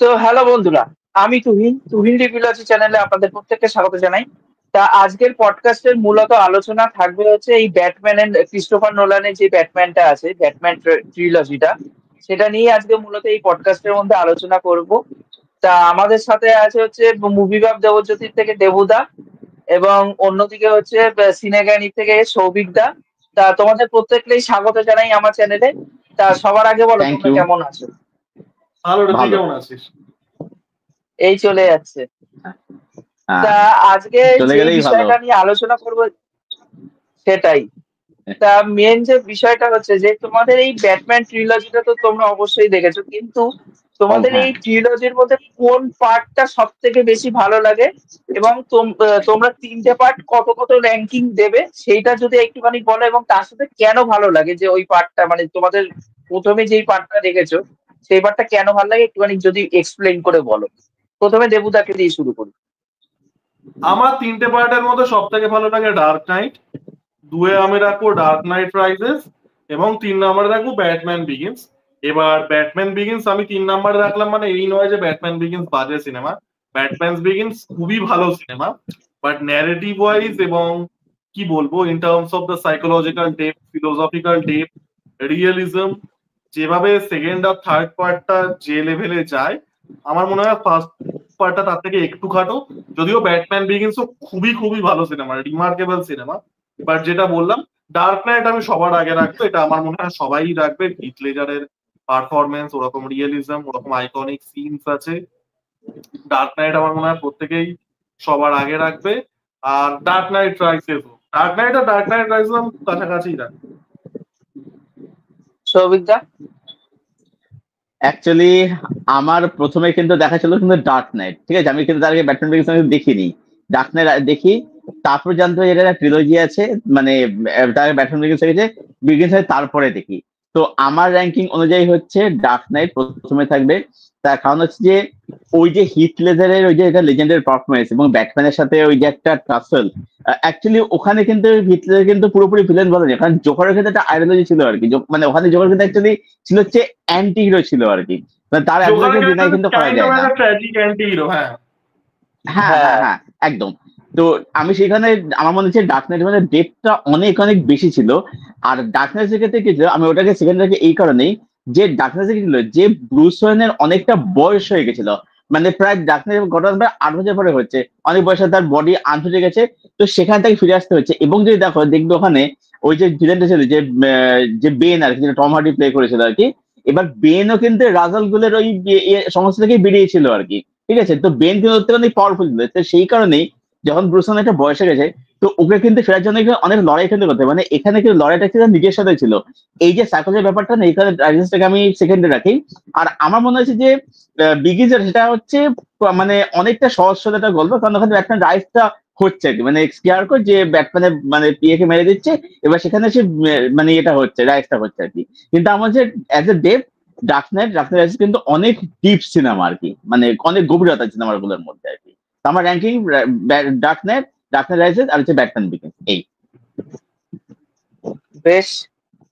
তো হ্যালো বন্ধুরা, আমি তুহিন রিভিউলজি চ্যানেলে আপনাদের প্রত্যেককে স্বাগত জানাই। তা আজকের পডকাস্টের মূলত আলোচনা থাকবে হচ্ছে এই ব্যাটম্যান এন্ড ক্রিস্টোফার নোলানের যে ব্যাটম্যানটা আছে, ব্যাটম্যান ট্রিলজিটা, সেটা নিয়ে আজকে মূলত এই পডকাস্টের মধ্যে আলোচনা করব। তা আমাদের সাথে আছে হচ্ছে মুভি বাব দেবজ্যোতির থেকে দেবুদা, এবং অন্যদিকে হচ্ছে সিনেগানি থেকে সৌভিক দা। তা তোমাদের প্রত্যেককেই স্বাগত জানাই আমার চ্যানেলে। তা সবার আগে বলো থ্যাংক তোমরা ইউ। কেমন আছো? ভালো রে, তুই ভালো। কেমন আছিস? এই চলে যাচ্ছে। হ্যাঁ, তা আজকে চলে যে গেলেই ভালো। বিষয়টা নিয়ে আলোচনা করব সেটাই। তা মেন যে বিষয়টা হচ্ছে যে তোমাদের এই ব্যাটম্যান ট্রিলজিটা তো তোমরা অবশ্যই দেখেছো, কিন্তু তোমাদের হ্যাঁ, এই ট্রিলজির মধ্যে কোন পার্টটা সব থেকে বেশি ভালো লাগে, এবং তোমরা তিনটে পার্ট কত কত র্যাঙ্কিং দেবে সেইটা যদি একটুখানি বলো, এবং তার সাথে কেন ভালো লাগে যে ওই পার্টটা, মানে তোমাদের প্রথমে যেই পার্টটা দেখেছো সেই পার্টটা কেন ভালো লাগে একটুখানি যদি এক্সপ্লেইন করে বলো। প্রথমে দেবুদাকে দিয়ে শুরু করি। আমার তিনটে পার্টের মধ্যে সব থেকে ভালো লাগে ডার্ক নাইট, দুয়ে আমি রাখবো ডার্ক নাইট রাইজেস, এবং 3 নম্বরে রাখবো ব্যাটম্যান বিগিনস। এবার ব্যাটম্যান বিগিনস আমি 3 নম্বরে রাখলাম, মানে এই নয় যে ব্যাটম্যান বিগিনস বাজে সিনেমা। ব্যাটম্যান বিগিনস খুবই ভালো সিনেমা, বাট ন্যারেটিভ ওয়াইজ এবং কি বলবো, in terms of the psychological depth, philosophical depth, realism, যেভাবে সেকেন্ড আর থার্ড পার্টটা যে লেভেলে যায়, আমার মনে হয় ফার্স্ট পার্টটা তার থেকে একটু খাটো। যদিও ব্যাটম্যান বিগিনসও খুবই খুবই ভালো সিনেমা, রিমার্কেবল সিনেমা। বাট যেটা বললাম, ডার্ক নাইট আমি সবার আগে রাখবো, এটা আমার মনে হয় সবাই রাখবে। হিথ লেজারের পারফরমেন্স, ওরকম রিয়েলিজম, ওরকম আইকনিক সিনস আছে। ডার্ক নাইট আমার মনে হয় প্রত্যেকেই সবার আগে রাখবে। আর dark knight rises, dark knight rises আমি কাছাকাছি রাখবো। সৌভিক দা। অ্যাকচুয়ালি আমার প্রথমে কিন্তু দেখা ছিল কিন্তু ডার্ক নাইট, ঠিক আছে। আমি কিন্তু তার আগে ব্যাটম্যান বিগিনস আমি দেখিনি। ডার্ক নাইট দেখি, তারপর জানতে হয় এটা ট্রিলজি আছে, মানে তার আগে ব্যাটম্যান বিগিনস দেখেছে, বিগিনস হয় তারপরে দেখি। তো আমার র্যাঙ্কিং অনুযায়ী হচ্ছে ডার্ক নাইট প্রথমে থাকবে। তার কারণ হচ্ছে যে ওই যে হিথ লেজারের ওই যে এটা লেজেন্ডের পারফরমেন্স এবং ব্যাটম্যানের সাথে ওই যে একটা টাসল, অ্যাকচুয়ালি ওখানে কিন্তু হিথ লেজার কিন্তু পুরোপুরি ভিলেন বলা যায়, কারণ জোকারের ক্ষেত্রে একটা আইডিওলজি ছিল আর কি। মানে ওখানে জোকার কিন্তু অ্যাকচুয়ালি ছিল হচ্ছে অ্যান্টি হিরো ছিল আর কি, মানে তার জোকার অ্যাবিলিটি ডিনাই ক্যারেক্টার কিন্তু করা কাইন্ড অফ যায় না। একটা ট্র্যাজিক অ্যান্টি হিরো, হ্যাঁ। হ্যাঁ, হ্যাঁ, হ্যাঁ, হ্যাঁ, একদম। তো আমি সেখানে আমার মনে হচ্ছে ডার্ক নাইট মানে ডেপটা অনেক অনেক বেশি ছিল। আর ডার্ক নাইটের ক্ষেত্রে কি ছিল, আমি ওটাকে সেকেন্ড রাখি এই কারণেই যে ডার্ক নাইটে কি ছিল যে ব্রুস ওয়েনের অনেকটা বয়স হয়ে গেছিল। মানে প্রায় ডার্ক নাইট ঘটনা প্রায় 8 বছর পরে হচ্ছে, অনেক বয়সে তার বডি আনফিট গেছে। তো সেখান থেকে ফিরে আসতে হচ্ছে, এবং যদি দেখবে ওখানে ওই যে ভিলেনটা ছিল যে যে বেন আর কি, যেটা টম হার্ডি প্লে করেছিল আর কি। এবার বেনও কিন্তু রাজাল গুলের ওই সংস্থা থেকে বেরিয়েছিল আর কি, ঠিক আছে। তো বেন কিন্তু ওর থেকে অনেক পাওয়ারফুল ছিল, তো সেই কারণেই যখন ব্রুসন একটা বয়সে গেছে, তো ওকে কিন্তু ফেরার জন্য কিন্তু অনেক লড়াই কিন্তু করতে হয়। মানে এখানে কিন্তু লড়াইটা ছিল নিজের সাথে ছিল। এই যে সাইকোলজির ব্যাপারটা না, এখানে রাইজেসটাকে আমি সেকেন্ডে রাখি। আর আমার মনে হচ্ছে যে বিগিজের সেটা হচ্ছে মানে অনেকটা সহজ সরল একটা গল্প, কারণ ওখানে ব্যাটম্যান রাইজটা হচ্ছে আর কি, মানে স্কেয়ার করে যে ব্যাটম্যানে মানে পিএকে মেরে দিচ্ছে। এবার সেখানে সে মানে এটা হচ্ছে রাইজটা হচ্ছে আর কি। কিন্তু আমার যে as a deep dark night rises কিন্তু অনেক ডিপ সিনেমা আর কি, মানে অনেক গভীরতা সিনেমার গুলোর মধ্যে আর কি। তো আমার র্যাঙ্কিং ডার্ক নাইট রাইজেস আর হচ্ছে ব্যাটম্যান বিগিনস, এই। বেশ।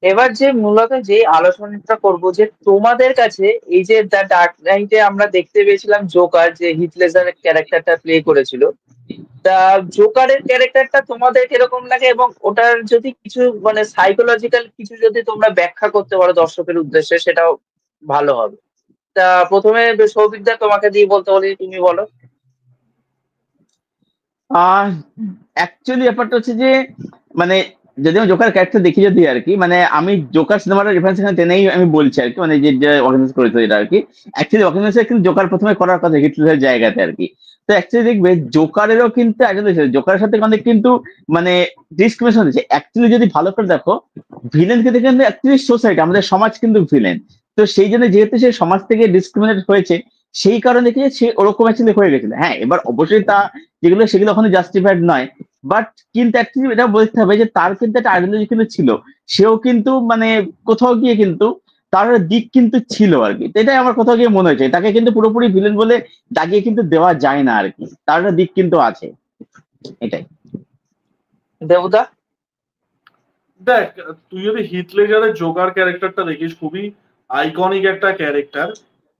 এবার যে মূলত যে আলোচনাটা করব যে তোমাদের কাছে এই যে দ্য ডার্ক নাইটে আমরা দেখতে পেয়েছিলাম জোকার, যে হিথ লেজারের ক্যারেক্টারটা প্লে করেছিল। তা জোকারের ক্যারেক্টারটা তোমাদের কিরকম লাগে, এবং ওটার যদি কিছু মানে সাইকোলজিক্যাল কিছু যদি তোমরা ব্যাখ্যা করতে পারো দর্শকের উদ্দেশ্যে, সেটাও ভালো হবে। তা প্রথমে সৌভিক দা, তোমাকে দিয়ে বলতে বলি, তুমি বলো। অ্যাকচুয়ালি ব্যাপারটা হচ্ছে যে মানে যদি আমি জোকার ক্যারেক্টার দেখি যদি আর কি, মানে আমি জোকার সিনেমাটা রেফারেন্স এখানে টেনেই আমি বলছি আর কি, মানে যে অর্গানাইজ করেছে এটা আর কি। অ্যাকচুয়ালি অর্গানাইজ কিন্তু জোকার প্রথমে করার কথা হিটলারের জায়গাতে আর কি। তো অ্যাকচুয়ালি দেখবে জোকারেরও কিন্তু একজন জোকারের সাথে অনেক কিন্তু মানে ডিসক্রিমিনেশন হচ্ছে। অ্যাকচুয়ালি যদি ভালো করে দেখো, ভিলেন কিন্তু অ্যাকচুয়ালি সোসাইটি, আমাদের সমাজ কিন্তু ভিলেন। তো সেই জন্য যেহেতু সে সমাজ থেকে ডিসক্রিমিনেট হয়েছে, সেই কারণে কি সে ওরকম অ্যাকচুয়ালি হয়ে গেছিল। হ্যাঁ, এবার অবশ্যই তা যেগুলো সেগুলো ওখানে জাস্টিফাইড নয়, বাট কিন্তু অ্যাকচুয়ালি এটা বলতে হবে যে তার কিন্তু একটা আইডিওলজি কিন্তু ছিল। সেও কিন্তু মানে কোথাও গিয়ে কিন্তু তার দিক কিন্তু ছিল আর কি। তো এটাই আমার কোথাও গিয়ে মনে হয়েছে, তাকে কিন্তু পুরোপুরি ভিলেন বলে দাগিয়ে কিন্তু দেওয়া যায় না আর কি, তার একটা দিক কিন্তু আছে, এটাই। দেবদা। দেখ, তুই যদি হিথ লেজারের জোকার ক্যারেক্টারটা দেখিস, খুবই আইকনিক একটা ক্যারেক্টার।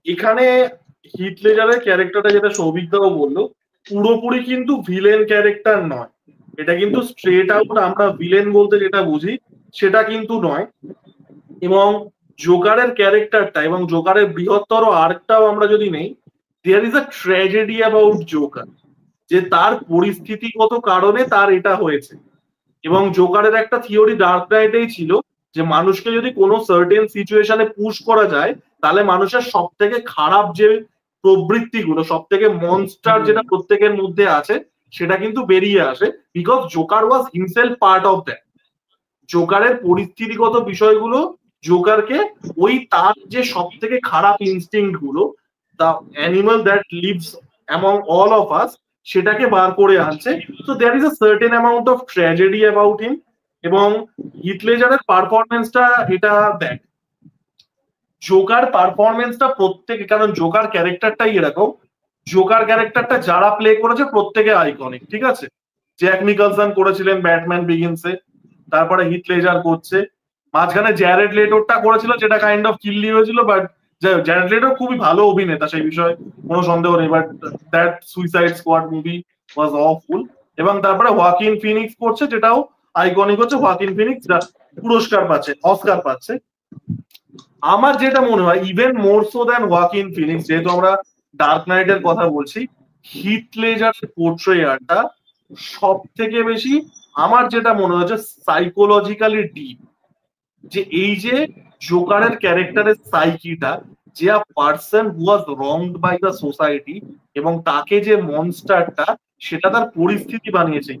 এখানে হিথ লেজারের ক্যারেক্টারটা যেটা সৌভিকদাও বললো, পুরোপুরি কিন্তু ভিলেন ক্যারেক্টার নয়। এটা কিন্তু স্ট্রেট আউট আমরা ভিলেন বলতে যেটা বুঝি সেটা কিন্তু নয়। এবং জোকারের ক্যারেক্টারটা এবং জোকারের বৃহত্তর আর্কটাও আমরা যদি নেই, there is a tragedy about Joker, যে তার পরিস্থিতিগত কারণে তার এটা হয়েছে। এবং জোকারের একটা থিওরি ডার্ক নাইটেই ছিল যে মানুষকে যদি কোনো সার্টেন সিচুয়েশনে পুশ করা যায়, তাহলে মানুষের সব থেকে খারাপ যে প্রবৃত্তিগুলো, সব থেকে মনস্টার যেটা প্রত্যেকের মধ্যে আছে, সেটা কিন্তু বেরিয়ে আসে, because Joker was himself part of that. জোকারের পরিস্থিতিগত বিষয়গুলো জোকারকে ওই তার যে সব থেকে খারাপ ইনস্টিংক্ট গুলো, the animal that lives among all of us, সেটাকে বার করে আনছে। তো there is a certain amount of tragedy about him. এবং হিথ লেজারের পারফরমেন্সটা এটা দেখ, জোকার পারফরমেন্সটা প্রত্যেকে, কারণ জোকার ক্যারেক্টারটাই এরকম, জোকার ক্যারেক্টারটা যারা প্লে করেছে প্রত্যেকে আইকনিক, ঠিক আছে। জ্যাক নিকলসন করেছিলেন ব্যাটম্যান বিগিনসে, তারপরে হিথ লেজার করছে, মাঝখানে জ্যারেড লেটোরটা করেছিল যেটা কাইন্ড অফ কিল্লি হয়েছিল, বাট জ্যারেড লেটোর খুবই ভালো অভিনেতা, সেই বিষয়ে কোনো সন্দেহ নেই, but that suicide squad movie was awful. এবং তারপরে ওয়াকিন ফিনিক্স করছে, যেটাও আইকনিক হচ্ছে। ওয়াকিন ফিনিক্স পুরস্কার পাচ্ছে, অস্কার পাচ্ছে। আমার যেটা মনে হয় even more so than Joaquin Phoenix, যেহেতু আমরা ডার্ক নাইটের কথা বলছি, হিথ লেজারের পোর্ট্রেয়ালটা সব থেকে বেশি আমার যেটা মনে হচ্ছে সাইকোলজিক্যালি ডিপ। যে এই যে জোকারের ক্যারেক্টারের সাইকিটা, যে a person who was wronged by the society, এবং তাকে যে মনস্টারটা সেটা তার পরিস্থিতি বানিয়েছে।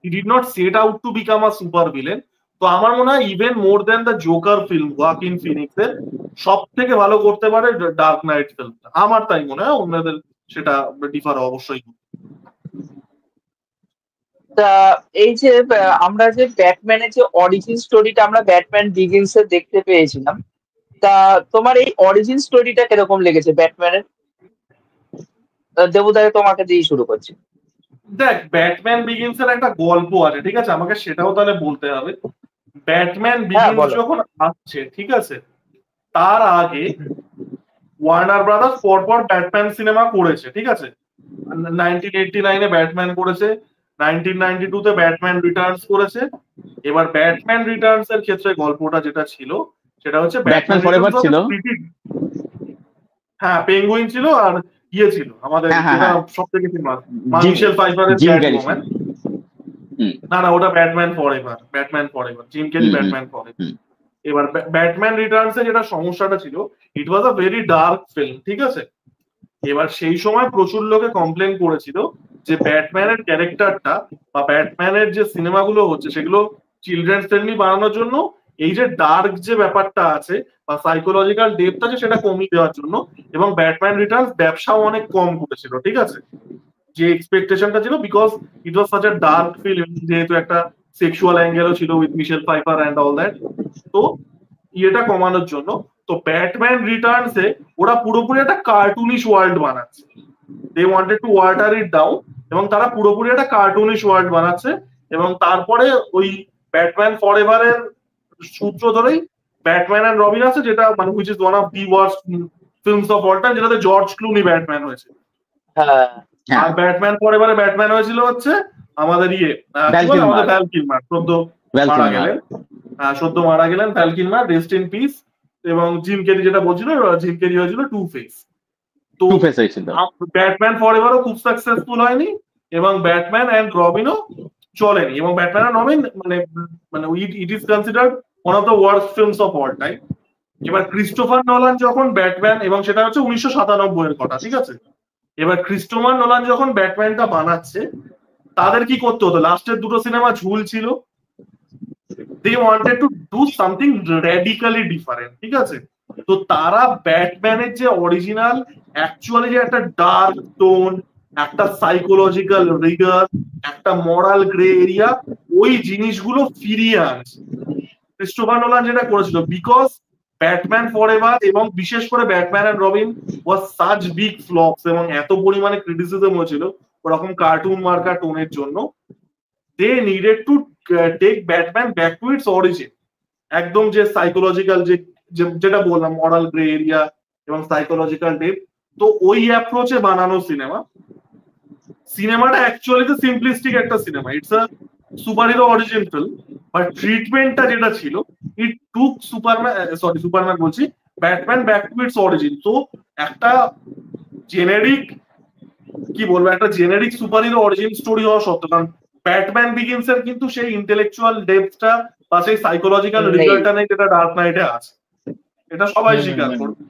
He did not set out to become a super villain. তো আমার মনে হয় even more than the Joker film, Joaquin ফিনিক্সের সব থেকে ভালো করতে পারে ডার্ক নাইট ফিল্মটা, আমার তাই মনে হয়। অন্যদের সেটা ডিফার অবশ্যই। তা এই যে আমরা যে ব্যাটম্যানের যে অরিজিন স্টোরিটা আমরা ব্যাটম্যান বিগিনস এ দেখতে পেয়েছিলাম, তা তোমার এই অরিজিন স্টোরিটা কিরকম লেগেছে ব্যাটম্যানের? দেবুদায় তোমাকে দিয়ে শুরু করছি। দেখ, ব্যাটম্যান বিগিনস এর একটা গল্প আছে, ঠিক আছে, আমাকে সেটাও তাহলে বলতে হবে। ব্যাটম্যান বিগিনস বলো। যখন আসছে, ঠিক আছে, তার আগে ওয়ার্নার ব্রাদার্স পরপর ব্যাটম্যান সিনেমা করেছে, ঠিক আছে। 1989-এ ব্যাটম্যান করেছে, 1992-তে ব্যাটম্যান রিটার্নস করেছে। এবার ব্যাটম্যান রিটার্নস এর ক্ষেত্রে গল্পটা যেটা ছিল সেটা হচ্ছে ব্যাটম্যান ফরএভার ছিল। হ্যাঁ, পেঙ্গুইন ছিল, আর ইয়ে ছিল আমাদের সব থেকে ফেমাস মিশেল ফাইফারের ক্যাটওম্যান। না, ওটা Batman forever, Batman forever, gym carry Batman forever. এবার ব্যাটম্যান রিটার্নস এ যেটা সমস্যাটা ছিল, ইট ওয়াজ আ ভেরি ডার্ক ফিল্ম, ঠিক আছে। এবার সেই সময় প্রচুর লোকে কমপ্লেন করেছিল যে ব্যাটম্যানের ক্যারেক্টারটা বা ব্যাটম্যানের যে সিনেমাগুলো হচ্ছে সেগুলো চিলড্রেন ফ্রেন্ডলি বানানোর জন্য এই যে ডার্ক যে ব্যাপারটা আছে বা সাইকোলজিক্যাল ডেপথ আছে সেটা কমিয়ে দেওয়ার জন্য। এবং ব্যাটম্যান রিটার্নস ব্যবসাও অনেক কম করেছিল, ঠিক আছে, যে এক্সপেকটেশনটা ছিল, because it was such a dark film, যেহেতু একটা সেক্সুয়াল অ্যাঙ্গেলও ছিল with Michelle Pfeiffer and all that. তো ইয়েটা কমানোর জন্য তো ব্যাটম্যান রিটার্নস এ ওরা পুরোপুরি একটা কার্টুনিশ ওয়ার্ল্ড বানাচ্ছে। They wanted to water it down, এবং তারা পুরোপুরি একটা কার্টুনিশ ওয়ার্ল্ড বানাচ্ছে। এবং তারপরে ওই ব্যাটম্যান ফরএভারের সূত্র ধরেই ব্যাটম্যান এন্ড রবিন আছে, যেটা মানে which is one of the worst films of all time, যেটাতে জর্জ ক্লুনি ব্যাটম্যান হয়েছে। আর ব্যাটম্যান ফরএভারে ব্যাটম্যান হয়েছিল হচ্ছে আমাদের আমাদের ভ্যাল কিলমার, সদ্য মারা গেলেন ভ্যাল কিলমার, রেস্ট ইন পিস। এবং জিম ক্যারি যেটা বলছিল, জিম ক্যারি হয়েছিল টু ফেস। তো ব্যাটম্যান ফরএভারও খুব সাকসেসফুল হয়নি, এবং ব্যাটম্যান এন্ড রবিনও চলেনি। এবং ব্যাটম্যান এন্ড রবিন মানে it is considered one of the worst films of all time. এবার ক্রিস্টোফার নোলান যখন ব্যাটম্যান, এবং সেটা হচ্ছে 1997 এর কথা, ঠিক আছে। এবার ক্রিস্টোফার নোলান যখন ব্যাটম্যানটা বানাচ্ছে, তাদের কি করতে হতো, লাস্টের দুটো সিনেমা ঝুল ছিল, they wanted to do something radically different, ঠিক আছে। তো তারা ব্যাটম্যানের যে অরিজিনাল অ্যাকচুয়ালি যে একটা ডার্ক টোন, একটা সাইকোলজিক্যাল রিগার, একটা মরাল গ্রে এরিয়া, ওই জিনিসগুলো ফিরিয়ে আনছে। ক্রিস্টোফার নোলান যেটা করেছিল, বিকজ ব্যাটম্যান ফরএভার এবং বিশেষ করে Batman and Robin was such big flops, এবং এত পরিমাণে ক্রিটিসিজম হয়েছিল ওরকম কার্টুন মার্কা টোনের জন্য, they needed to take Batman back to its origin, একদম যে সাইকোলজিক্যাল যেটা বললাম মরাল গ্রে এরিয়া এবং সাইকোলজিক্যাল ডেপথ, তো ওই অ্যাপ্রোচে বানানো সিনেমাটা অ্যাকচুয়ালি তো সিম্পলিস্টিক একটা cinema, it's a super hero origin film, but ট্রিটমেন্টটা যেটা ছিল, ইট টুক সুপারম্যান বলছি, Batman back to its origin. তো একটা জেনেরিক, কি বলবো, একটা generic super hero origin story হওয়া সত্ত্বেও, কারণ ব্যাটম্যান বিগিনস এর কিন্তু সেই ইন্টেলেকচুয়াল ডেপথটা বা সেই সাইকোলজিক্যাল নেই। রিগালটা নেই যেটা ডার্ক নাইটে আছে, এটা সবাই স্বীকার করবে।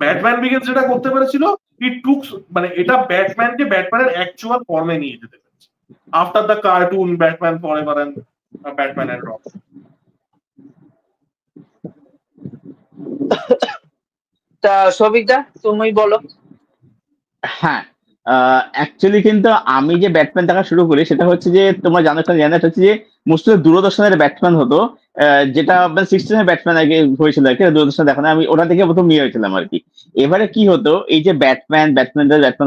ব্যাটম্যান বিগিনস যেটা করতে পেরেছিল, ইট টুক, মানে এটা ব্যাটম্যানকে ব্যাটম্যানের অ্যাকচুয়াল ফর্মে নিয়ে যেতে পেরেছে after the cartoon Batman Forever and Batman and Robin. তা সবিকদা তুমি বলো। হ্যাঁ, অ্যাকচুয়ালি কিন্তু আমি যে ব্যাটম্যান দেখা শুরু করি সেটা হচ্ছে যে তোমার জানো হচ্ছে যে মুসলিম দূরদর্শনের ব্যাটম্যান হতো, যেটা মানে 16 ব্যাটম্যান আগে হয়েছিল আর কি, দূরদর্শন দেখানো, আমি ওটা থেকে প্রথম নিয়ে হয়েছিলাম আর কি। এবারে কি হতো, এই যে ব্যাটম্যান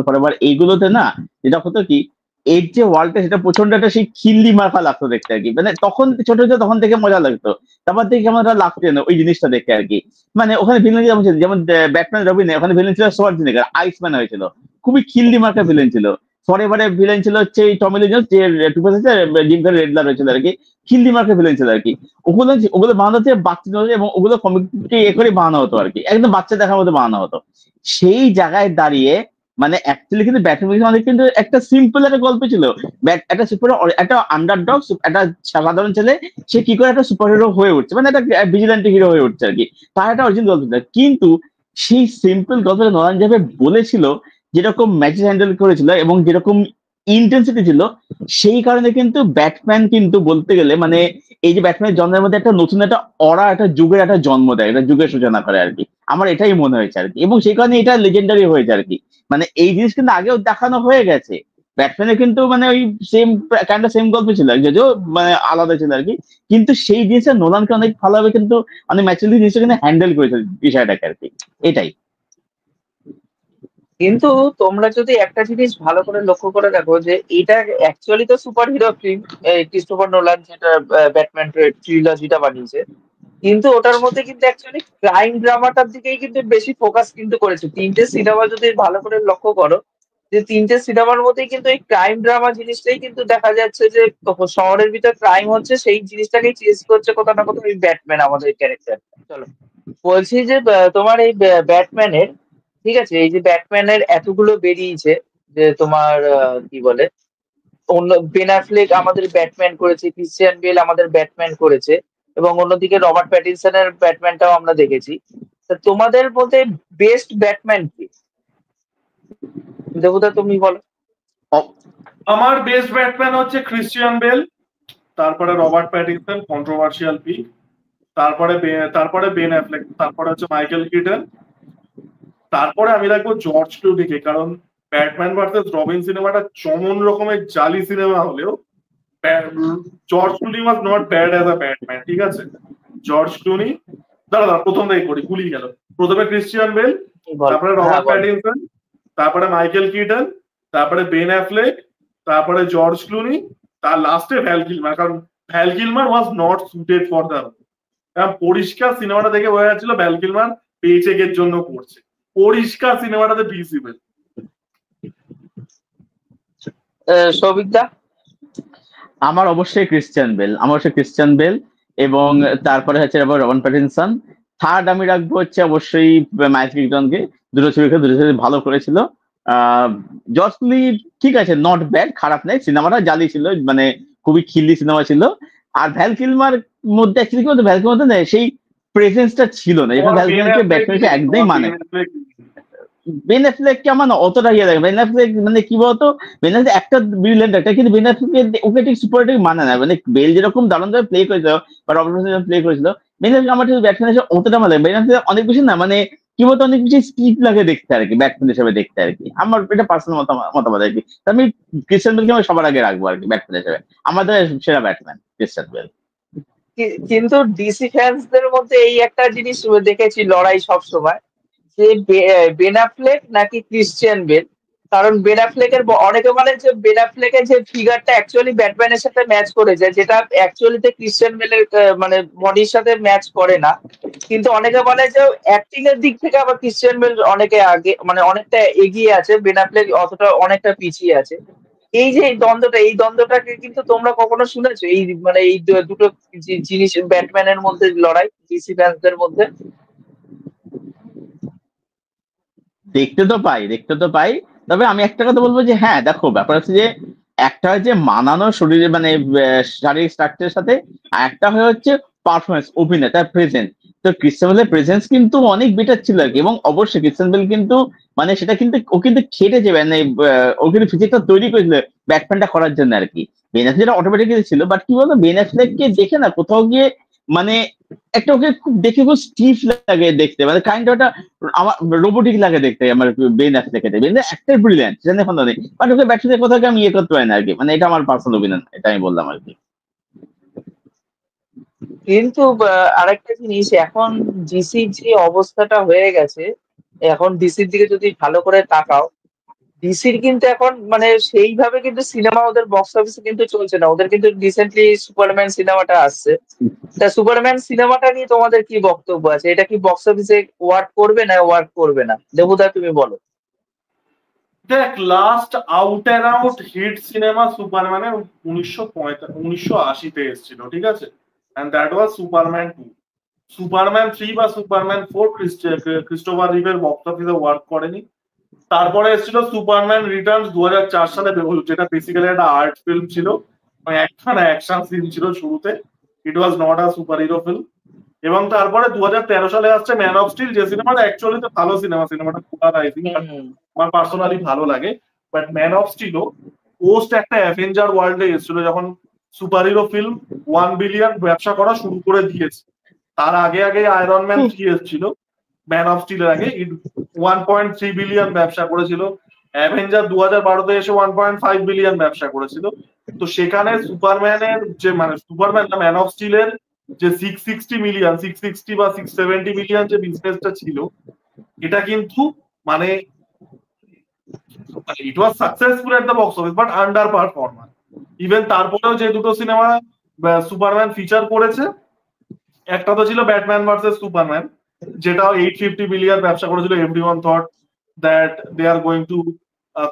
ফরএভার এইগুলোতে না, যেটা হতো কি, এর যে ওয়ার্ল্ডটা সেটা প্রচন্ড একটা সেই খিল্লি মার্কা লাগতো দেখতে আর কি, মানে তখন ছোট ছোট তখন থেকে মজা লাগতো, তারপর থেকে কেমন একটা লাগতো না ওই জিনিসটা দেখতে আর কি। মানে ওখানে ভিলেন যেমন ছিল, যেমন ব্যাটম্যান রবিনে ওখানে ভিলেন ছিল সোয়ার্জনেগার, আইসম্যান হয়েছিল, খুবই খিল্লি মার্কা ভিলেন ছিল। ফরএভারে ভিলেন ছিল হচ্ছে এই টমি লি জোন্স, যে টুপেস আছে জিম ক্যারি রেডলার হয়েছিল আর কি, খিল্লি মার্কা ভিলেন ছিল আর কি। ওগুলো ওগুলো বানানো হচ্ছে বাচ্চা, এবং ওগুলো কমিককে এ করে বানানো হতো আর কি, একদম বাচ্চা দেখার মতো বানানো হতো। সেই জায়গায় দাঁড়িয়ে মানে অ্যাকচুয়ালি কিন্তু ব্যাটম্যান আমাদের কিন্তু একটা সিম্পল একটা গল্প ছিল, একটা সুপার, একটা আন্ডারডগ, একটা সাধারণ ছেলে, সে কি করে একটা সুপার হিরো হয়ে উঠছে, মানে একটা ভিজিল্যান্টি হিরো হয়ে উঠছে আর কি, তার একটা অরিজিনাল গল্প ছিল। কিন্তু সেই সিম্পল গল্পটা নয়ন যাবে বলেছিল, যেরকম ম্যাচেস হ্যান্ডেল করেছিল এবং যেরকম ইন্টেন্সিটি ছিল, সেই কারণে কিন্তু ব্যাটম্যান কিন্তু বলতে গেলে মানে এই যে ব্যাটম্যানের জন্মের মধ্যে একটা নতুন একটা অরা, একটা যুগের একটা জন্ম দেয়, একটা যুগের সূচনা করে আর কি, আমার এটাই মনে হয়েছে আর কি, এবং সেই কারণে এটা লেজেন্ডারি হয়েছে আর কি। মানে এই জিনিস কিন্তু আগেও দেখানো হয়ে গেছে, ব্যাটম্যানের কিন্তু মানে ওই সেম কাইন্ড সেম গল্প ছিল, যদিও মানে আলাদা ছিল আর কি, কিন্তু সেই জিনিসটা নোলানকে অনেক ভালোভাবে কিন্তু অনেক ম্যাচুরিটি জিনিসটা কিন্তু হ্যান্ডেল করেছে বিষয়টাকে আর কি, এটাই। কিন্তু তোমরা যদি একটা জিনিস ভালো করে লক্ষ্য করে দেখো, যে এটা অ্যাকচুয়ালি তো super hero film, Christopher Nolan যেটা ব্যাটম্যান ট্রিলজিটা বানিয়েছে, কিন্তু ওটার মধ্যে কিন্তু অ্যাকচুয়ালি ক্রাইম ড্রামাটার দিকেই কিন্তু বেশি ফোকাস কিন্তু করেছে। তিনটে সিনেমা যদি ভালো করে লক্ষ্য করো, যে তিনটে সিনেমার মধ্যেই কিন্তু এই ক্রাইম ড্রামা জিনিসটাই কিন্তু দেখা যাচ্ছে, যে শহরের ভিতর ক্রাইম হচ্ছে সেই জিনিসটাকেই চেস করছে কোথাও না কোথাও এই ব্যাটম্যান আমাদের ক্যারেক্টার। চলো বলছি যে তোমার এই ব্যাটম্যানের, ঠিক আছে, এই যে ব্যাটম্যানের এতগুলো বেরিয়েছে, যে তোমার কি বলে, অন্য বেন অ্যাফ্লেক আমাদের ব্যাটম্যান করেছে, ক্রিশ্চিয়ান বেল আমাদের ব্যাটম্যান করেছে, এবং অন্যদিকে রবার্ট প্যাটিনসনের ব্যাটম্যানটাও আমরা দেখেছি। তা তোমাদের মধ্যে বেস্ট ব্যাটম্যান কি? দেবদা তুমি বলো। আমার বেস্ট ব্যাটম্যান হচ্ছে ক্রিশ্চিয়ান বেল, তারপরে রবার্ট প্যাটিনসন, কন্ট্রোভার্সিয়াল পিক, তারপরে বেন অ্যাফ্লেক, তারপরে হচ্ছে মাইকেল কিটন, তারপরে আমি রাখবো জর্জ ক্লুনিকে। কারণ ব্যাটম্যান ভার্সেস রবিন সিনেমাটা চমন রকমের জালি সিনেমা হলেও George Clooney was not bad as a Batman, ঠিক আছে। জর্জ ক্লুনি, দাঁড়া প্রথম থেকে করি, গুলিয়ে গেল। প্রথমে ক্রিশ্চিয়ান বেল, তারপরে রবার্ট প্যাটিনসন, তারপরে মাইকেল কিটন, তারপরে বেন অ্যাফ্লেক, তারপরে জর্জ ক্লুনি, তার লাস্টে ভ্যাল কিলমার। কারণ Val Kilmer was not suited for the, পরিষ্কার সিনেমাটা দেখে বোঝা যাচ্ছিল ভ্যাল কিলমার পেচেকের জন্য করছে, পরিষ্কার সিনেমাটাতে ভিজিবল। সৌভিকদা? আমার অবশ্যই ক্রিশ্চিয়ান বেল, এবং তারপরে হচ্ছে রবার্ট প্যাটিনসন। থার্ড আমি রাখবো হচ্ছে অবশ্যই মাইকেল কিটনকে, দুটো ছবি ভালো করেছিল। জর্জ ক্লুনি ঠিক আছে, নট ব্যাড, খারাপ নেই, সিনেমাটা জালি ছিল, মানে খুবই খিল্লি সিনেমা ছিল। আর ভ্যাল কিলমার মধ্যে অ্যাকচুয়ালি কি বলতো, ভ্যাল কিলমার মধ্যে সেই প্রেজেন্সটা ছিল না, যেটা ভ্যাল কিলমারকে ব্যাটম্যানকে একদমই মানে। বেন অ্যাফ্লেককে আমার না অতটা ইয়ে লাগে, বেন অ্যাফ্লেক মানে কি বলতো, বেন অ্যাফ্লেক একটা ব্রিলিয়েন্ট একটা, কিন্তু বেন অ্যাফ্লেক ওকে ঠিক সুপার ঠিক মানে না, মানে বেল যেরকম দারুণ ভাবে প্লে করেছিল বা রবার্ট প্যাটিনসন প্লে করেছিল, বেন অ্যাফ্লেক আমার ঠিক ব্যাটম্যান হিসেবে অতটা ভালো লাগে। বেন অ্যাফ্লেক অনেক বেশি না মানে কি বলতো, অনেক বেশি স্টিফ লাগে দেখতে আর কি, ব্যাটম্যান হিসেবে দেখতে আর কি, আমার এটা পার্সোনাল মতামত আর কি। আমি ক্রিশ্চিয়ান বেলকে আমি সবার আগে রাখবো আর কি ব্যাটম্যান হিসেবে, আমাদের সেরা ব্যাটম্যান ক্রিশ্চিয়ান বেল। কিন্তু ডিসি ফ্যান্সদের মধ্যে এই একটা জিনিস দেখেছি লড়াই সব সময়, যে বেন অ্যাফ্লেক নাকি ক্রিশ্চিয়ান বেল। কারণ বেন অ্যাফ্লেকের অনেকে বলে যে বেন অ্যাফ্লেকের যে ফিগারটা অ্যাকচুয়ালি ব্যাটম্যানের সাথে ম্যাচ করে যায়, যেটা অ্যাকচুয়ালিতে ক্রিশ্চিয়ান বেলের মানে বডির সাথে ম্যাচ করে না। কিন্তু অনেকে বলে যে অ্যাক্টিং এর দিক থেকে আবার ক্রিশ্চিয়ান বেল অনেকে আগে, মানে অনেকটা এগিয়ে আছে, বেন অ্যাফ্লেক অতটা অনেকটা পিছিয়ে আছে। এই যে এই দ্বন্দ্বটাকে কিন্তু তোমরা কখনো শুনেছো, এই মানে এই দুটো জিনিস ব্যাটম্যানের মধ্যে লড়াই ডিসি ফ্যান্সদের মধ্যে? দেখতে তো পাই। তবে আমি একটা কথা বলবো যে হ্যাঁ দেখো, ব্যাপার হচ্ছে যে একটা হচ্ছে মানানো শরীরে মানে শারীরিক স্ট্রাকচারের সাথে, আর একটা হচ্ছে পারফরমেন্স, অভিনয়, তার প্রেজেন্স। তো ক্রিশ্চিয়ান বেলের প্রেজেন্স কিন্তু অনেক বেটার ছিল আর কি, এবং অবশ্যই ক্রিশ্চিয়ান বেল কিন্তু মানে সেটা কিন্তু ও কিন্তু খেটেছে, মানে ও কিন্তু ফিজিকটা তৈরি করেছিল ব্যাটম্যানটা করার জন্য আর কি। বেন অ্যাফ্লেক অটোমেটিক্যালি ছিল, বাট কি বলতো বেন অ্যাফ্লেককে দেখে না কোথাও গিয়ে মানে একটা ওকে খুব দেখে খুব স্টিফ লাগে দেখতে, মানে কাইন্ড ওটা আমার রোবোটিক লাগে দেখতে আমার বেন অ্যাফ্লেককে। বেন অ্যাক্টর ব্রিলিয়ান্ট, সেটা নিয়ে কথা নেই, বাট ওকে ব্যাটম্যানের কোথাও আমি ইয়ে করতে পারি না আর কি, মানে এটা আমার পার্সোনাল ওপিনিয়ন, এটা আমি বললাম আর কি। কিন্তু আরেকটা জিনিস, এখন ডিসির যে অবস্থাটা হয়ে গেছে, এখন ডিসির দিকে যদি ভালো করে তাকাও, ডিসির কিন্তু এখন মানে সেইভাবে কিন্তু সিনেমা ওদের বক্স অফিসে কিন্তু চলছে না। ওদের কিন্তু রিসেন্টলি সুপারম্যান সিনেমাটা আসছে। তা সুপারম্যান সিনেমাটা নিয়ে তোমাদের কি বক্তব্য আছে? এটা কি বক্স অফিসে ওয়ার্ক করবে না ওয়ার্ক করবে না? দেবুদা তুমি বলো। দেখ, last out and out hit cinema সুপারম্যানের 1980-তে এসেছিল, ঠিক আছে, and that was Superman 2। Superman 3 বা সুপারম্যান 4 ক্রিস্টোফার রিভের বক্স অফিসে ওয়ার্ক করেনি। তারপরে এসেছিল সুপারম্যান রিটার্নস 2004 সালে, যেটা বেসিক্যালি একটা আর্ট ফিল্ম ছিল, একখানা অ্যাকশন সিন ছিল শুরুতে। It was not a superhero film. এবং তারপরে 2013 সালে আসছে ম্যান অফ স্টিল, যে সিনেমাটা অ্যাকচুয়ালি তো ভালো সিনেমাটা পোলারাইজিং, আমার পার্সোনালি ভালো লাগে। বাট ম্যান অফ স্টিলও পোস্ট একটা অ্যাভেঞ্জার ওয়ার্ল্ডে এসেছিল, যখন সুপার হিরো ফিল্ম 1 বিলিয়ন ব্যবসা করা শুরু করে দিয়েছে। তার আগে আগে আয়রন ম্যান 3 এসেছিল, ম্যান অফ স্টিলের আগে 1.3 বিলিয়ন ব্যবসা করেছিল। অ্যাভেঞ্জার 2012-তে এসে 1.5 বিলিয়ন ব্যবসা করেছিল। তো সেখানে সুপারম্যানের যে মানে সুপারম্যান না ম্যান অফ স্টিলের যে 660 বা 670 মিলিয়ন যে বিজনেসটা ছিল, এটা কিন্তু মানে it was successful at the box office but underperformer. Even তারপরেও যে দুটো সিনেমা সুপারম্যান ফিচার করেছে, একটা তো ছিল ব্যাটম্যান ভার্সেস সুপারম্যান, যেটা 850 বিলিয়ন ব্যবসা করেছিল। Everyone thought that they are going to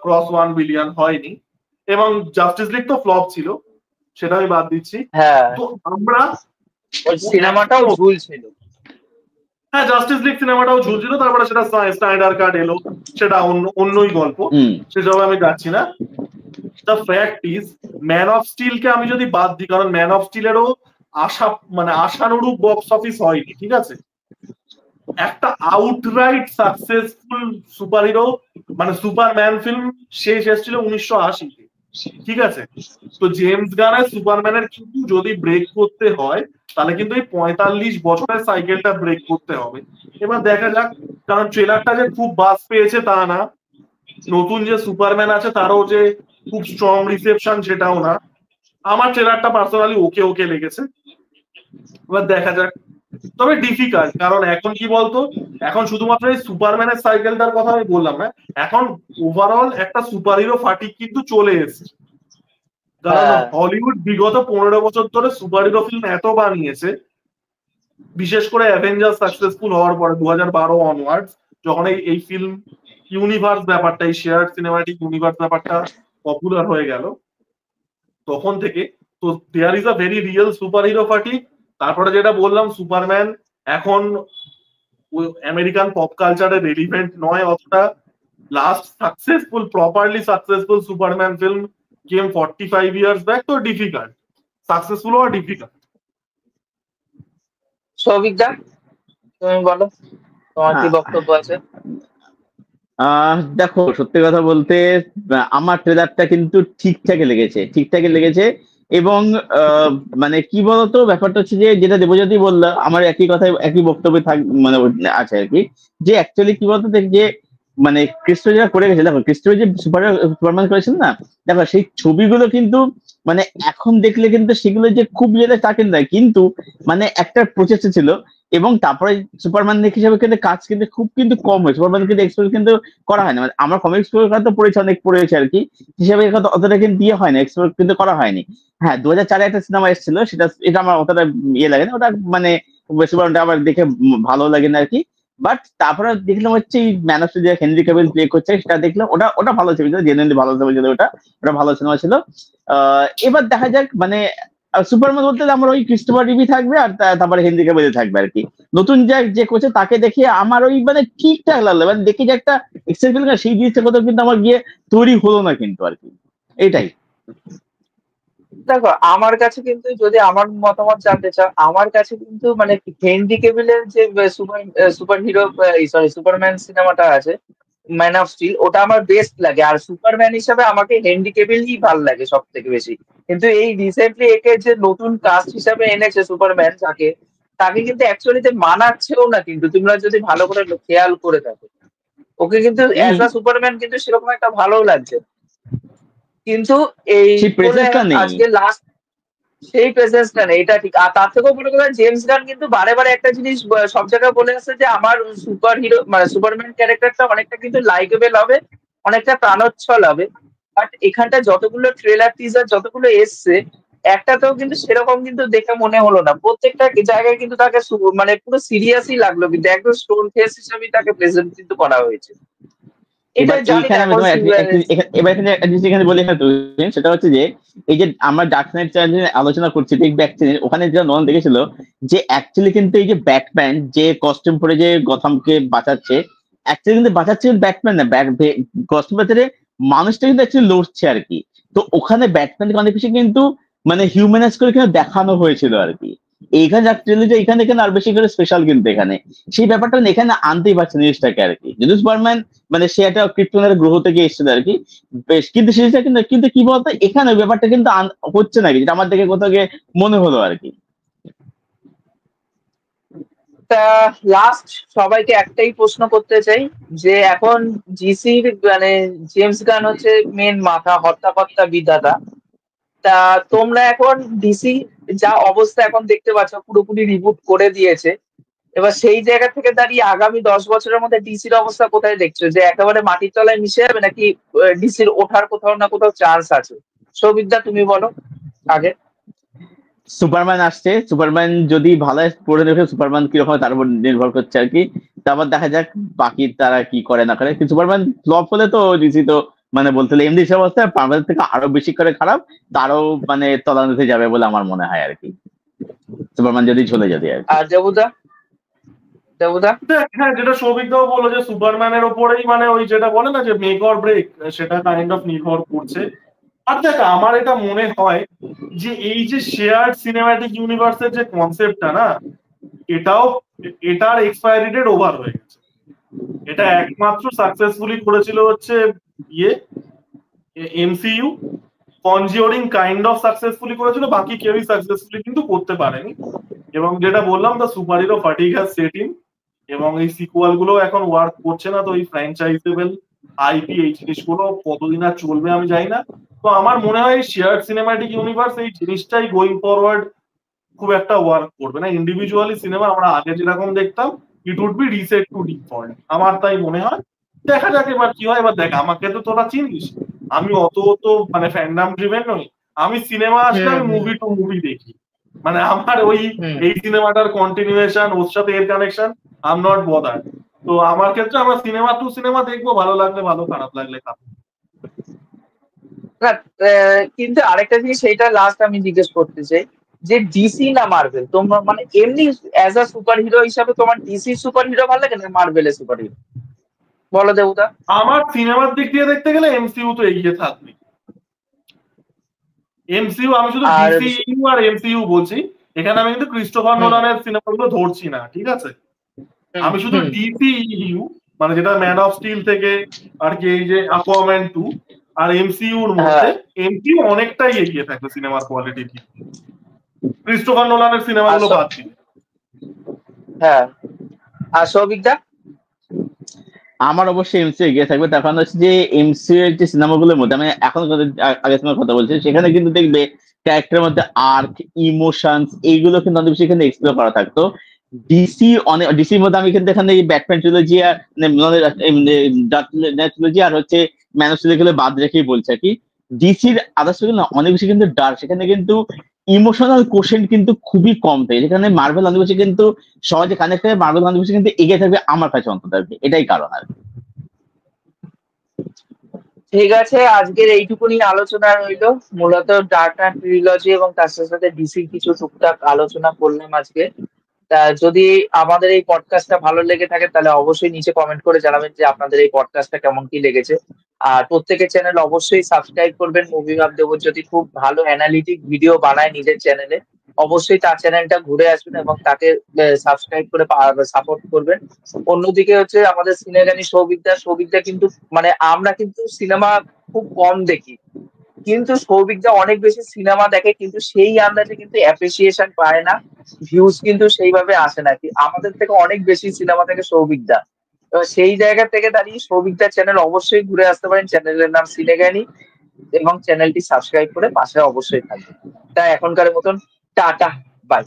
cross 1 billion, হয়নি। এবং জাস্টিস লিগ তো ফ্লপ ছিল, সেটা আমি বাদ দিচ্ছি। হ্যাঁ, তো আমরা ওই সিনেমাটাও ভুল ছিল। হ্যাঁ, জাস্টিস লিগ সিনেমাটাও ঝুলছিল, তারপরে সেটা স্নাইডার কাট এলো, সেটা অন্যই গল্প, সেসব আমি যাচ্ছি না। The fact is Man of Steel কে আমি যদি বাদ দিই, কারণ ম্যান অফ স্টিলেরও আশানুরূপ বক্স অফিস হয়নি, ঠিক আছে। একটা আউটরাইট সাকসেসফুল সুপার হিরো মানে সুপারম্যান ফিল্ম শেষ এসেছিল 1980-তে, ঠিক আছে। তো জেমস গানের সুপারম্যানের কিন্তু যদি ব্রেক করতে হয়, তাহলে কিন্তু এই 45 বছরের সাইকেলটা ব্রেক করতে হবে। এবার দেখা যাক, কারণ ট্রেলারটা যে খুব বাস পেয়েছে তা না, নতুন যে সুপারম্যান আছে তারও যে খুব স্ট্রং রিসেপশন সেটাও না। আমার ট্রেলারটা পার্সোনালি ওকে ওকে লেগেছে, এবার দেখা যাক। তবে ডিফিকাল্ট, কারণ এখন কি বলতো, এখন শুধুমাত্র এই সুপারম্যানের সাইকেলটার কথা আমি বললাম না, এখন ওভারঅল একটা সুপার হিরো ফাটিক কিন্তু চলে এসছে। কারণ হলিউড বিগত 15 বছর ধরে সুপার হিরো ফিল্ম এত বানিয়েছে, বিশেষ করে অ্যাভেঞ্জার সাকসেসফুল হওয়ার পরে 2012 অনওয়ার্ডস, যখন এই ফিল্ম ইউনিভার্স ব্যাপারটা, এই শেয়ার সিনেমাটিক ইউনিভার্স ব্যাপারটা পপুলার হয়ে গেল, তখন থেকে তো there is a very real superhero fatigue. তারপরে যেটা বললাম, সুপারম্যান এখন আমেরিকান পপ কালচারে রেলিভেন্ট নয় অতটা। Last successful properly successful Superman film came 45 years back. তো ডিফিকাল্ট, সাকসেসফুল হওয়া ডিফিকাল্ট। সৌভিকদা তুমি বলো, তোমার কি বক্তব্য আছে? দেখো, সত্যি কথা বলতে আমার ট্রেলারটা কিন্তু ঠিকঠাকই লেগেছে। এবং মানে কি বলতো, ব্যাপারটা হচ্ছে যে যেটা দেবজ্যোতি বললো, আমার একই কথায় একই বক্তব্য মানে আছে আর কি, যে অ্যাকচুয়ালি কি বলতো যে মানে ক্রিস্টো যেটা করে গেছে, দেখো ক্রিস্টো যে সুপারম্যান করেছিল না, দেখো সেই ছবিগুলো কিন্তু মানে এখন দেখলে কিন্তু সেগুলো যে খুব যেটা তা কিন্তু নয়, কিন্তু মানে একটা প্রচেষ্টা ছিল। এবং তারপরে সুপারম্যান হিসেবে কিন্তু কাজ কিন্তু খুব কিন্তু কম হয়, সুপারম্যান কিন্তু এক্সপ্লোর কিন্তু করা হয় না। মানে আমার কমিক্স তো পড়েছে, অনেক পড়েছে আর কি, হিসাবে অতটা কিন্তু দিয়ে হয় না, এক্সপ্লোর কিন্তু করা হয়নি। হ্যাঁ 2004-এ একটা সিনেমা এসেছিল, সেটা এটা আমার অতটা ইয়ে লাগে না, ওটা মানে সুপারম্যানটা আমার দেখে ভালো লাগে না আর কি। বাট তারপরে দেখলাম হচ্ছে এই ম্যান অফ যে হেনরি ক্যাভিল প্লে করছে, সেটা দেখলাম, ওটা ওটা ভালো ছবি ছিল, জেনুইনলি ভালো ছবি ছিল ওটা, ওটা ভালো সিনেমা ছিল। এবার দেখা যাক মানে সুপারম্যান বলতে আমার ওই ক্রিস্টোফার রিভি থাকবে, আর তারপরে হেনরি ক্যাভিল থাকবে আর কি। নতুন যে করছে তাকে দেখে আমার ওই মানে ঠিকঠাক লাগলো, মানে দেখে যে একটা এক্সাইটমেন্ট, সেই জিনিসটা কোথাও কিন্তু আমার গিয়ে তৈরি হলো না কিন্তু আর কি, এটাই। দেখো আমার কাছে কিন্তু, যদি আমার মতামত জানতে চাও, আমার কাছে কিন্তু মানে হেনরি কেভিলের যে super super hero, sorry Superman সিনেমাটা আছে, ম্যান অফ স্টিল, ওটা আমার বেস্ট লাগে। আর সুপারম্যান হিসাবে আমাকে হেনরি কেভিলই ভালো লাগে সব থেকে বেশি। কিন্তু এই রিসেন্টলি একে যে নতুন কাস্ট হিসাবে এনেছে সুপারম্যান, যাকে, তাকে কিন্তু অ্যাকচুয়ালিতে মানাচ্ছেও না, কিন্তু তোমরা যদি ভালো করে খেয়াল করে থাকো, ওকে কিন্তু হম, অ্যাজ আ সুপারম্যান কিন্তু সেরকম একটা ভালো লাগছে। কিন্তু এই সেই বলে প্রেসেন্সটা নেই। আজকে লাস্ট, সেই প্রেজেন্সটা নেই, এটা ঠিক। আর তার থেকেও বড় কথা, জেমস গান কিন্তু বারে বারে একটা জিনিস সব জায়গায় বলে আসছে যে আমার সুপার হিরো মানে সুপারম্যান ক্যারেক্টারটা অনেকটা কিন্তু লাইকেবল হবে, অনেকটা প্রাণোচ্ছল হবে। বাট এখানটা যতগুলো ট্রেলার টিজার যতগুলো এসছে, একটাতেও কিন্তু সেরকম কিন্তু দেখে মনে হলো না। প্রত্যেকটা জায়গায় কিন্তু তাকে মানে পুরো সিরিয়াসই লাগলো, কিন্তু একদম স্টোন ফেস হিসেবেই তাকে প্রেজেন্ট কিন্তু করা হয়েছে। এটা এবার জানি না এইখানে আমি এখন তোমার এবার এখানে একটা জিনিস এখানে বলি, এখানে সেটা হচ্ছে যে এই যে আমরা ডার্ক নাইট আলোচনা করছি, ঠিক ব্যাকচেন ওখানে যেটা নন দেখেছিল, যে অ্যাকচুয়ালি কিন্তু এই যে ব্যাটম্যান যে কস্টিউম পরে যে গথমকে বাঁচাচ্ছে, অ্যাকচুয়ালি কিন্তু বাঁচাচ্ছে ব্যাটম্যান না, কস্টিউম বাঁচাতে মানুষটা কিন্তু অ্যাকচুয়ালি লড়ছে আর কি। তো ওখানে ব্যাটম্যানকে অনেক বেশি কিন্তু মানে হিউম্যানাইজ করে কিন্তু দেখানো হয়েছিল আর কি। এইখানে অ্যাকচুয়ালি এখানে এখানে আর বেশি করে স্পেশাল কিন্তু এখানে সেই ব্যাপারটা এখানে আনতেই পারছে জিনিসটাকে আর কি। যদি সুপারম্যান মানে সে একটা ক্রিপ্টনের গ্রহ থেকে এসেছিল আর কি, বেশ, কিন্তু সেটা কিন্তু কিন্তু কি বলতো এখানে ওই ব্যাপারটা কিন্তু হচ্ছে না, যেটা আমার দেখে কোথাও গিয়ে মনে হলো আর কি। তা লাস্ট সবাইকে একটাই প্রশ্ন করতে চাই, যে এখন জিসির মানে জেমস গান হচ্ছে মেন মাথা, হর্তাকর্তা, বিধাতা। তা তোমরা এখন ডিসি যা অবস্থা এখন দেখতে পাচ্ছ, পুরোপুরি রিবুট করে দিয়েছে। এবার সেই জায়গা থেকে দাঁড়িয়ে আগামী 10 বছরের মধ্যে ডিসির অবস্থা কোথায় দেখছো? যে একেবারে মাটির তলায় মিশে যাবে, নাকি ডিসির ওঠার কোথাও না কোথাও চান্স আছে? সৌবিদ্যা তুমি বলো আগে। সুপারম্যান আসছে, সুপারম্যান যদি ভালো পড়ে দেখে সুপারম্যান কিরকম হয় তার উপর নির্ভর করছে আর কি। তারপর দেখা যাক বাকি তারা কি করে না করে। কিন্তু সুপারম্যান ফ্লপ হলে তো ডিসি তো মানে বলতে গেলে এমডি অবস্থা পারমানেন্ট থেকে আরো বেশি করে খারাপ, তারও মানে তলানিতে যাবে বলে আমার মনে হয় আর কি, সুপারম্যান যদি চলে যাবে আর কি। আর দেবুদা, দেবুদা? দেখ, হ্যাঁ, যেটা সৌভিকদাও বললো যে সুপারম্যানের ওপরেই মানে ওই যেটা বলে না যে মেক অর ব্রেক, সেটা কাইন্ড অফ নির্ভর করছে। আর দেখ, আমার এটা মনে হয় যে এই যে শেয়ার্ড সিনেম্যাটিক ইউনিভার্সের যে কনসেপ্টটা না, এটাও এটার এক্সপায়ারি ডেট ওভার হয়ে গেছে। এটা একমাত্র সাকসেসফুলি করেছিল হচ্ছে ইয়ে এমসিইউ, কনজিওরিং কাইন্ড অফ সাকসেসফুলি করেছিল, বাকি কেউই সাকসেসফুলি কিন্তু করতে পারেনি। এবং যেটা বললাম, the superhero fatigue has set in, এবং এই সিকুয়াল গুলো এখন ওয়ার্ক করছে না। তো এই ফ্র্যাঞ্চাইজেবল আইপি এই জিনিসগুলো কতদিন আর চলবে আমি জানি না। তো আমার মনে হয় শেয়ার্ড সিনেম্যাটিক ইউনিভার্স এই জিনিসটাই গোয়িং ফরওয়ার্ড খুব একটা ওয়ার্ক করবে না। ইন্ডিভিজুয়ালি সিনেমা আমরা আগে যেরকম দেখতাম, it would be reset to default, আমার তাই মনে হয়। দেখা যাক এবার কি হয়। এবার দেখ, আমাকে তো তোরা চিনিস, আমি অত তো মানে ফ্যান্ডাম ড্রিভেন নই। আমি সিনেমা আসলে আমি মুভি টু মুভি দেখি, মানে আমার ওই এই সিনেমাটার কন্টিনিউয়েশন, ওর সাথে এর connection, I am not bother. তো আমার ক্ষেত্রে আমরা সিনেমা টু সিনেমা দেখবো, ভালো লাগলে ভালো, খারাপ লাগলে খারাপ। না, কিন্তু আরেকটা জিনিস, সেইটা লাস্ট আমি জিজ্ঞেস করতে চাই, যে ডিসি না মার্ভেল, তোমার মানে এমনি অ্যাজ আ সুপার হিরো হিসাবে তোমার ডিসি সুপার হিরো ভালো লাগে না মার্ভেলের সুপার হিরো? বলো দেবুদা। আমার সিনেমার দিক দিয়ে দেখতে গেলে এমসিইউ তো এগিয়ে থাকবে। এমসিইউ, আমি শুধু আর ডিসিইউ আর এমসিইউ বলছি, এখানে আমি কিন্তু ক্রিস্টোফার হুম, নোলানের সিনেমাগুলো ধরছি না, ঠিক আছে? হুম, আমি শুধু হুম, ডিসিইউ, মানে যেটা ম্যান অফ স্টিল থেকে আর কি, এই যে অ্যাকুয়াম্যান 2 আর এমসিইউর মধ্যে, হ্যাঁ, এমসিইউ অনেকটাই এগিয়ে থাকবে সিনেমার কোয়ালিটির দিক দিয়ে, ক্রিস্টোফার নোলানের আর সিনেমাগুলো বাদ দিলে। হ্যাঁ, আর সৌভিকদা? আমার অবশ্যই এমসিইউ এগিয়ে থাকবে, তার কারণ হচ্ছে যে এমসিইউ এর যে সিনেমাগুলোর মধ্যে আমি এখন আগের সময় কথা বলছি, সেখানে কিন্তু দেখবে ক্যারেক্টারের মধ্যে আর্ক, ইমোশনস এইগুলো কিন্তু অনেক বেশি এখানে এক্সপ্লোর করা থাকতো। ডিসির মধ্যে আমি কিন্তু এখানে এই ব্যাটম্যান ট্রিলজি আর ট্রিলজি আর হচ্ছে ম্যান অফ স্টিল গুলো বাদ রেখেই বলছি আর কি। ডিসির আদার্স না অনেক বেশি কিন্তু ডার্ক, সেখানে কিন্তু ইমোশনাল কোশেন্ট কিন্তু খুবই কম থাকে, যেখানে মার্ভেল অনেক বেশি কিন্তু সহজে কানেক্ট হয়ে মার্বেল অনেক বেশি কিন্তু এগিয়ে থাকবে আমার কাছে অন্তত আর কি, এটাই কারণ আর কি। ঠিক আছে, আজকের এইটুকুনি আলোচনা রইলো। মূলত ডার্ক নাইট ট্রিলজি এবং তার সাথে সাথে ডিসির কিছু টুকটাক আলোচনা করলাম আজকে। তা যদি আমাদের এই পডকাস্টটা ভালো লেগে থাকে তাহলে অবশ্যই নিচে কমেন্ট করে জানাবেন যে আপনাদের এই পডকাস্টটা কেমন কি লেগেছে। আর প্রত্যেকের চ্যানেল অবশ্যই সাবস্ক্রাইব করবেন। মুভি ভাব দেবজ্যোতি খুব ভালো অ্যানালিটিক ভিডিও বানায় নিজের চ্যানেলে, অবশ্যই তার চ্যানেলটা ঘুরে আসবেন এবং তাকে সাবস্ক্রাইব করে সাপোর্ট করবেন। অন্যদিকে হচ্ছে আমাদের সিনেগানি সৌভিকদা কিন্তু মানে আমরা কিন্তু সিনেমা খুব কম দেখি, কিন্তু সৌভিকদা অনেক বেশি সিনেমা দেখে, কিন্তু সেই আন্দাজে কিন্তু অ্যাপ্রিসিয়েশন পায় না, ভিউজ কিন্তু সেইভাবে আসে না। আমাদের থেকে অনেক বেশি সিনেমা থেকে সৌভিকদা। এবার সেই জায়গা থেকে দাঁড়িয়ে সৌভিকদার চ্যানেল অবশ্যই ঘুরে আসতে পারেন, চ্যানেলের নাম সিনেগানি, এবং চ্যানেলটি সাবস্ক্রাইব করে পাশে অবশ্যই থাকবে। তাই এখনকার মতন টাটা, বাই।